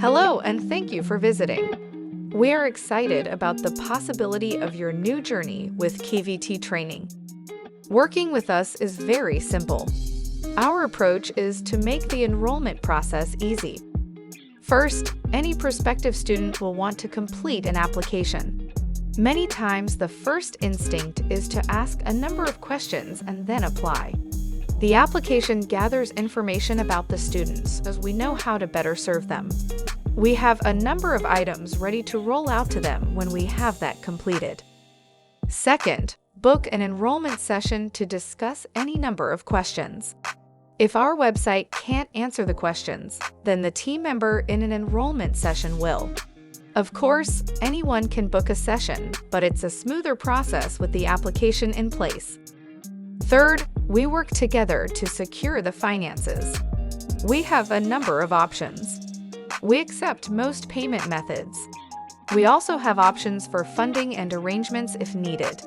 Hello, and thank you for visiting. We are excited about the possibility of your new journey with KVT training. Working with us is very simple. Our approach is to make the enrollment process easy. First, any prospective student will want to complete an application. Many times, the first instinct is to ask a number of questions and then apply. The application gathers information about the students as we know how to better serve them. We have a number of items ready to roll out to them when we have that completed. Second, book an enrollment session to discuss any number of questions. If our website can't answer the questions, then the team member in an enrollment session will. Of course, anyone can book a session, but it's a smoother process with the application in place. Third, we work together to secure the finances. We have a number of options. We accept most payment methods. We also have options for funding and arrangements if needed.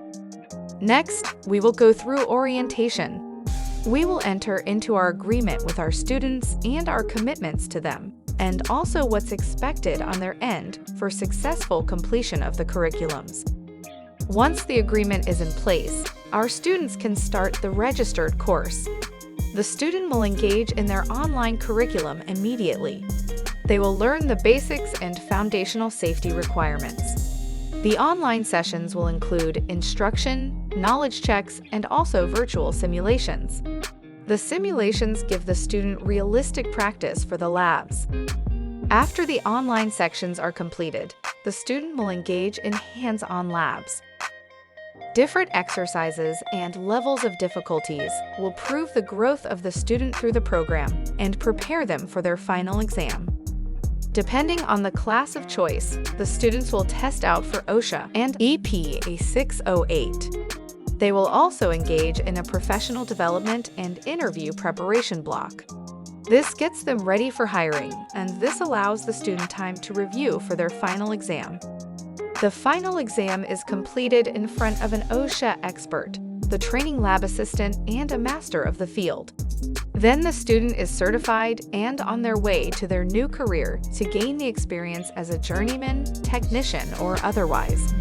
Next, we will go through orientation. We will enter into our agreement with our students and our commitments to them, and also what's expected on their end for successful completion of the curriculums. Once the agreement is in place, our students can start the registered course. The student will engage in their online curriculum immediately. They will learn the basics and foundational safety requirements. The online sessions will include instruction, knowledge checks, and also virtual simulations. The simulations give the student realistic practice for the labs. After the online sections are completed, the student will engage in hands-on labs. Different exercises and levels of difficulties will prove the growth of the student through the program and prepare them for their final exam. Depending on the class of choice, the students will test out for OSHA and EPA 608. They will also engage in a professional development and interview preparation block. This gets them ready for hiring, and this allows the student time to review for their final exam. The final exam is completed in front of an OSHA expert, the training lab assistant, and a master of the field. Then the student is certified and on their way to their new career to gain the experience as a journeyman, technician, or otherwise.